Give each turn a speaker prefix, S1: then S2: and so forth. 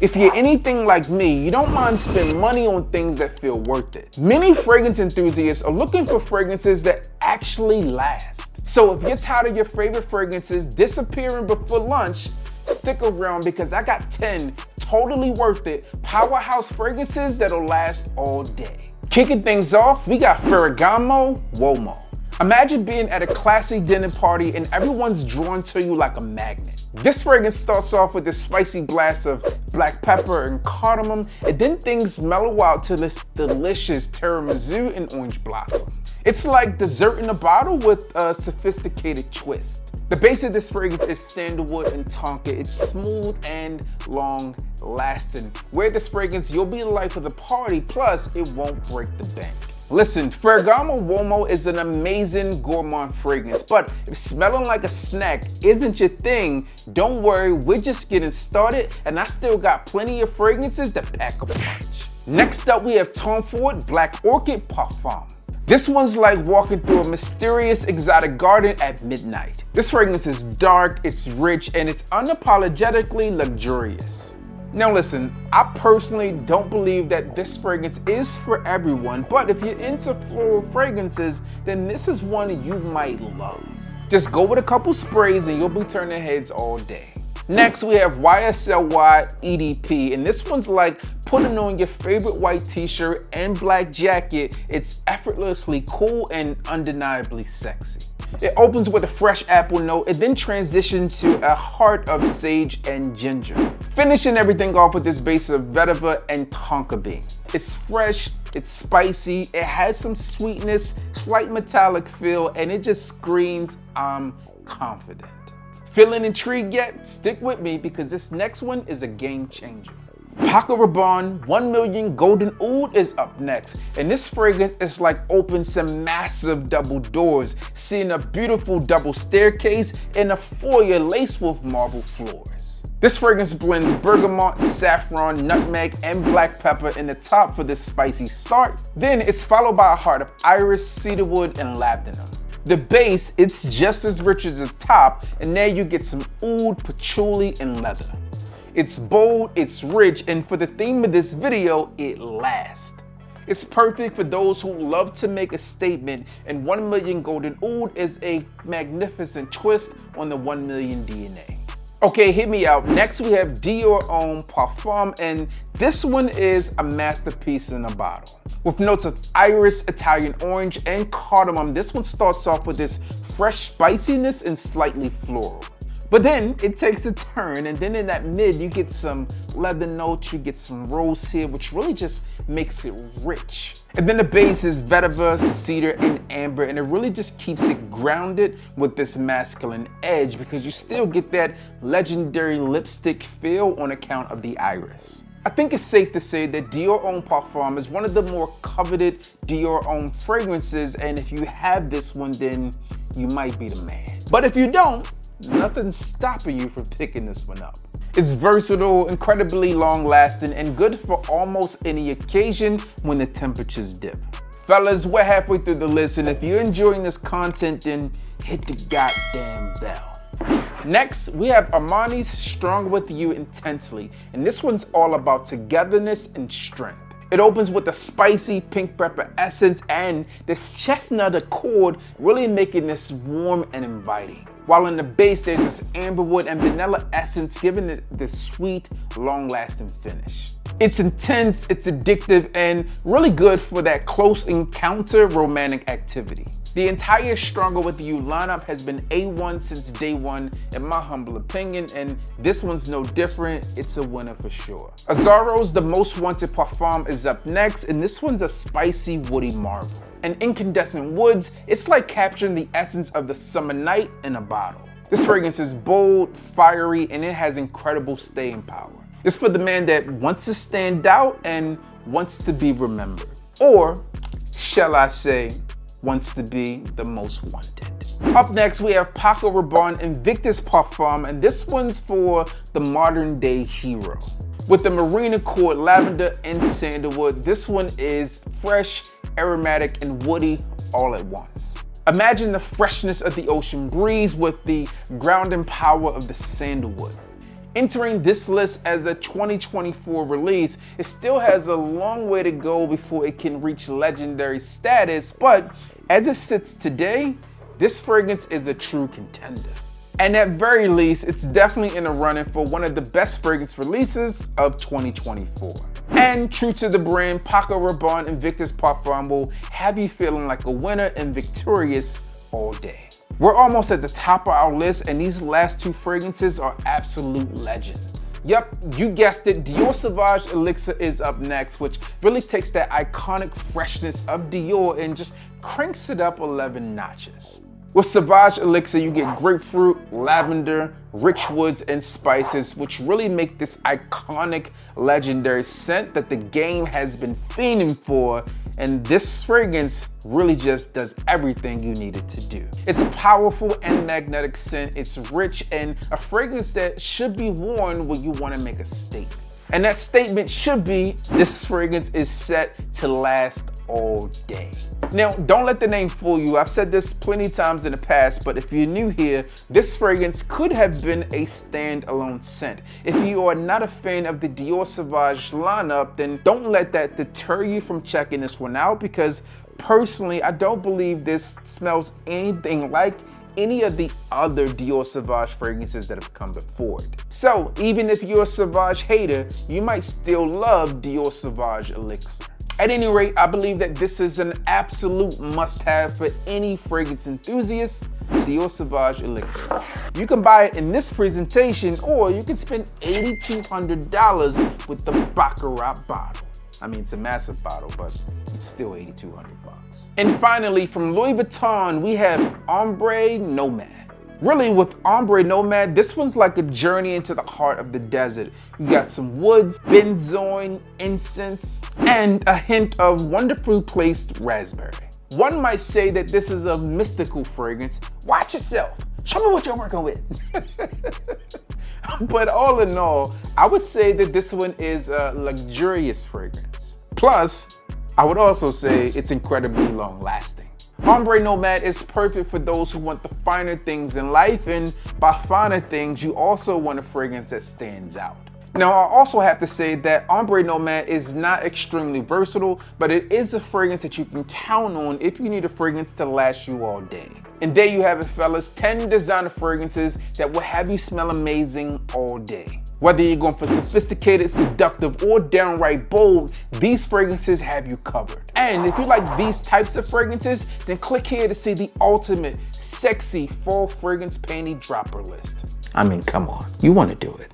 S1: If you're anything like me, you don't mind spending money on things that feel worth it. Many fragrance enthusiasts are looking for fragrances that actually last. So if you're tired of your favorite fragrances disappearing before lunch, stick around because I got 10 totally worth it powerhouse fragrances that'll last all day. Kicking things off, we got feu.fragrance.one. Imagine being at a classy dinner party and everyone's drawn to you like a magnet. This fragrance starts off with a spicy blast of black pepper and cardamom, and then things mellow out to this delicious tiramisu and orange blossom. It's like dessert in a bottle with a sophisticated twist. The base of this fragrance is sandalwood and tonka. It's smooth and long lasting. Wear this fragrance, you'll be the life of the party, plus it won't break the bank. Listen, feu.fragrance.one is an amazing gourmand fragrance, but if smelling like a snack isn't your thing, don't worry, we're just getting started and I still got plenty of fragrances that pack a punch. Next up, we have Tom Ford Black Orchid Parfum. This one's like walking through a mysterious exotic garden at midnight. This fragrance is dark, it's rich, and it's unapologetically luxurious. Now listen, I personally don't believe that this fragrance is for everyone, but if you're into floral fragrances, then this is one you might love. Just go with a couple sprays and you'll be turning heads all day. Next, we have YSLY EDP, and this one's like putting on your favorite white t-shirt and black jacket. It's effortlessly cool and undeniably sexy. It opens with a fresh apple note and then transitions to a heart of sage and ginger. Finishing everything off with this base of vetiver and tonka bean. It's fresh, it's spicy, it has some sweetness, slight metallic feel, and it just screams, I'm confident. Feeling intrigued yet? Stick with me because this next one is a game changer. Paco Rabanne 1 Million Golden Oud is up next, and this fragrance is like opening some massive double doors, seeing a beautiful double staircase and a foyer laced with marble floors. This fragrance blends bergamot, saffron, nutmeg, and black pepper in the top for this spicy start. Then it's followed by a heart of iris, cedarwood, and labdanum. The base, it's just as rich as the top, and there you get some oud, patchouli, and leather. It's bold, it's rich, and for the theme of this video, it lasts. It's perfect for those who love to make a statement, and 1 Million Golden Oud is a magnificent twist on the 1 Million DNA. Okay, hit me out. Next we have Dior Homme Parfum, and this one is a masterpiece in a bottle. With notes of iris, Italian orange, and cardamom, this one starts off with this fresh spiciness and slightly floral. But then it takes a turn, and then in that mid, you get some leather notes, you get some rose here, which really just makes it rich. And then the base is vetiver, cedar, and amber, and it really just keeps it grounded with this masculine edge because you still get that legendary lipstick feel on account of the iris. I think it's safe to say that Dior Homme Parfum is one of the more coveted Dior Homme fragrances, and if you have this one, then you might be the man. But if you don't, nothing's stopping you from picking this one up. It's versatile, incredibly long-lasting, and good for almost any occasion when the temperatures dip. Fellas, we're halfway through the list, and if you're enjoying this content, then hit the goddamn bell. Next, we have Armani's Strong With You Intensely, and this one's all about togetherness and strength. It opens with a spicy pink pepper essence and this chestnut accord, really making this warm and inviting. While in the base, there's this amberwood and vanilla essence, giving it this sweet, long-lasting finish. It's intense, it's addictive, and really good for that close encounter romantic activity. The entire Stronger With You lineup has been A1 since day one, in my humble opinion, and this one's no different. It's a winner for sure. Azzaro's The Most Wanted Parfum is up next, and this one's a spicy woody marble. And incandescent woods, it's like capturing the essence of the summer night in a bottle. This fragrance is bold, fiery, and it has incredible staying power. It's for the man that wants to stand out and wants to be remembered. Or, shall I say, wants to be the most wanted. Up next, we have Paco Rabanne Invictus Parfum, and this one's for the modern day hero. With the marine accord, lavender, and sandalwood, this one is fresh, aromatic, and woody all at once. Imagine the freshness of the ocean breeze with the grounding power of the sandalwood. Entering this list as a 2024 release, it still has a long way to go before it can reach legendary status, but as it sits today, this fragrance is a true contender. And at very least, it's definitely in the running for one of the best fragrance releases of 2024. And true to the brand, Paco Rabanne Invictus Parfum will have you feeling like a winner and victorious all day. We're almost at the top of our list, and these last two fragrances are absolute legends. Yep, you guessed it, Dior Sauvage Elixir is up next, which really takes that iconic freshness of Dior and just cranks it up 11 notches. With Sauvage Elixir, you get grapefruit, lavender, rich woods, and spices, which really make this iconic, legendary scent that the game has been fiending for, and this fragrance really just does everything you need it to do. It's a powerful and magnetic scent, it's rich, and a fragrance that should be worn when you want to make a statement. And that statement should be, this fragrance is set to last all day. Now, don't let the name fool you. I've said this plenty of times in the past, but if you're new here, this fragrance could have been a standalone scent. If you are not a fan of the Dior Sauvage lineup, then don't let that deter you from checking this one out, because personally, I don't believe this smells anything like any of the other Dior Sauvage fragrances that have come before it. So even if you're a Sauvage hater, you might still love Dior Sauvage Elixir. At any rate, I believe that this is an absolute must-have for any fragrance enthusiast, Dior Sauvage Elixir. You can buy it in this presentation, or you can spend $8,200 with the Baccarat bottle. I mean, it's a massive bottle, but it's still $8,200 bucks. And finally, from Louis Vuitton, we have Ombre Nomad. Really, with Ombre Nomad, this one's like a journey into the heart of the desert. You got some woods, benzoin, incense, and a hint of wonderfully placed raspberry. One might say that this is a mystical fragrance. Watch yourself. Show me what you're working with. But all in all, I would say that this one is a luxurious fragrance. Plus, I would also say it's incredibly long lasting. Ombre Nomad is perfect for those who want the finer things in life, and by finer things, you also want a fragrance that stands out. Now, I also have to say that Ombre Nomad is not extremely versatile, but it is a fragrance that you can count on if you need a fragrance to last you all day. And there you have it, fellas, 10 designer fragrances that will have you smell amazing all day. Whether you're going for sophisticated, seductive, or downright bold, these fragrances have you covered. And if you like these types of fragrances, then click here to see the ultimate sexy fall fragrance panty dropper list. I mean, come on, you want to do it.